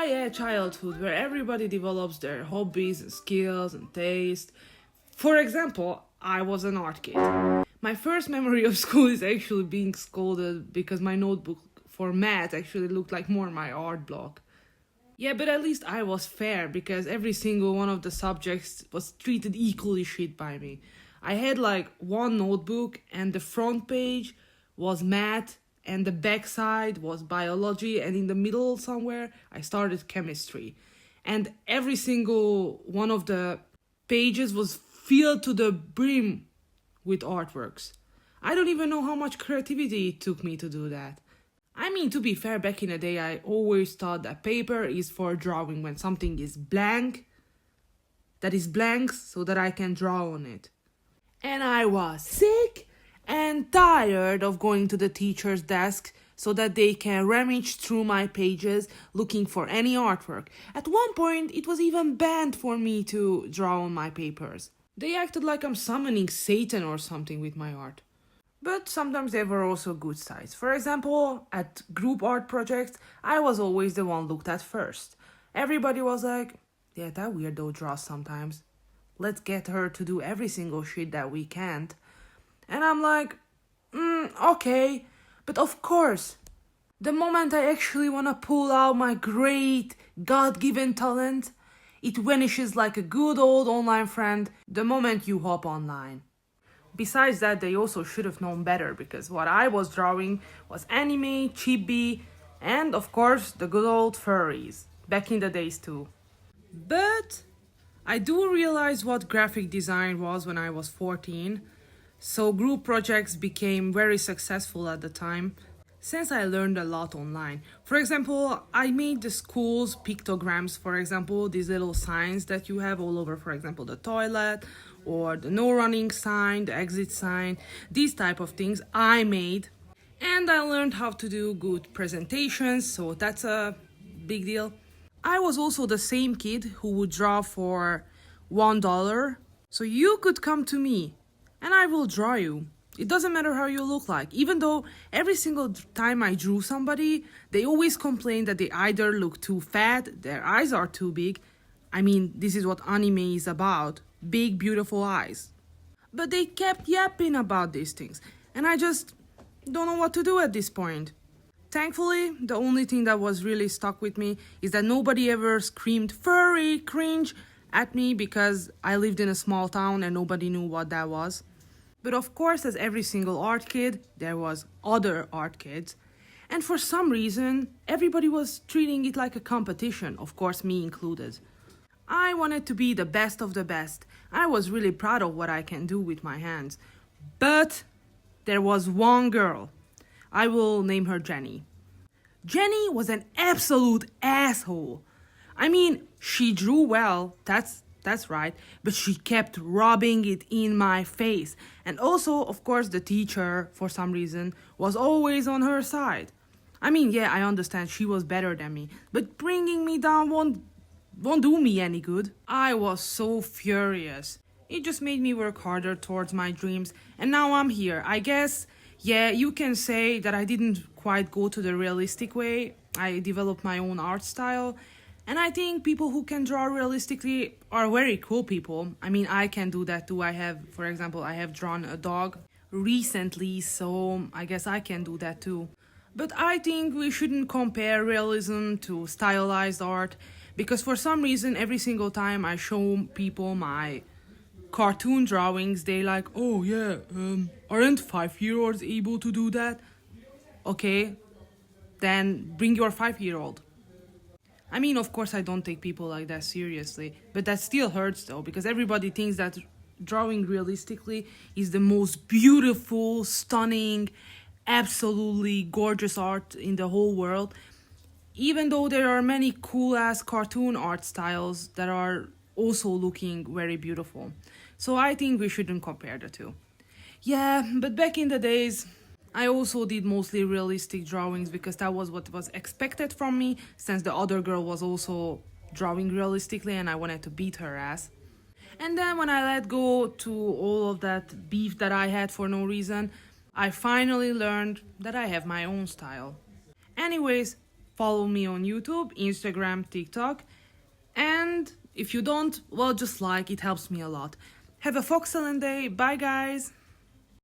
yeah, childhood, where everybody develops their hobbies and skills and taste. For example, I was an art kid. My first memory of school is actually being scolded because my notebook for math actually looked like more my art block. Yeah, but at least I was fair because every single one of the subjects was treated equally shit by me. I had like one notebook and the front page was math and the back side was biology and in the middle somewhere I started chemistry. And every single one of the pages was filled to the brim with artworks. I don't even know how much creativity it took me to do that. I mean, to be fair, back in the day, I always thought that paper is for drawing when something is blank, that is blank, so that I can draw on it. And I was sick and tired of going to the teacher's desk so that they can rummage through my pages looking for any artwork. At one point, it was even banned for me to draw on my papers. They acted like I'm summoning Satan or something with my art. But sometimes there were also good sides. For example, at group art projects, I was always the one looked at first. Everybody was like, yeah, that weirdo draws sometimes. Let's get her to do every single shit that we can't. And I'm like, okay. But of course, the moment I actually want to pull out my great God-given talent, it vanishes like a good old online friend the moment you hop online. Besides that, they also should have known better because what I was drawing was anime, chibi, and of course the good old furries, back in the days too. But I do realize what graphic design was when I was 14, so group projects became very successful at the time since I learned a lot online. For example, I made the school's pictograms, for example, these little signs that you have all over, for example, the toilet, or the no running sign, the exit sign, these type of things I made. And I learned how to do good presentations, so that's a big deal. I was also the same kid who would draw for $1, so you could come to me and I will draw you. It doesn't matter how you look like, even though every single time I drew somebody, they always complain that they either look too fat, their eyes are too big. I mean, this is what anime is about. Big, beautiful eyes. But they kept yapping about these things, and I just don't know what to do at this point. Thankfully, the only thing that was really stuck with me is that nobody ever screamed furry, cringe at me because I lived in a small town and nobody knew what that was. But of course, as every single art kid, there was other art kids. And for some reason, everybody was treating it like a competition, of course me included. I wanted to be the best of the best. I was really proud of what I can do with my hands. But there was one girl. I will name her Jenny. Jenny was an absolute asshole. I mean, she drew well, that's right, but she kept rubbing it in my face. And also, of course, the teacher, for some reason, was always on her side. I mean, yeah, I understand she was better than me, but bringing me down won't do me any good. I was so furious. It just made me work harder towards my dreams, and now I'm here. I guess, yeah, you can say that I didn't quite go to the realistic way. I developed my own art style, and I think people who can draw realistically are very cool people. I mean, I can do that too. For example, I have drawn a dog recently, so I guess I can do that too. But I think we shouldn't compare realism to stylized art, because for some reason, every single time I show people my cartoon drawings, they like, oh yeah, aren't 5-year-olds able to do that? Okay, then bring your 5-year-old. I mean, of course I don't take people like that seriously, but that still hurts though, because everybody thinks that drawing realistically is the most beautiful, stunning, absolutely gorgeous art in the whole world. Even though there are many cool-ass cartoon art styles that are also looking very beautiful. So I think we shouldn't compare the two. Yeah, but back in the days, I also did mostly realistic drawings because that was what was expected from me, since the other girl was also drawing realistically and I wanted to beat her ass. And then when I let go to all of that beef that I had for no reason, I finally learned that I have my own style. Anyways, follow me on YouTube, Instagram, TikTok. And if you don't, well, just like, it helps me a lot. Have a foxcelent day. Bye, guys.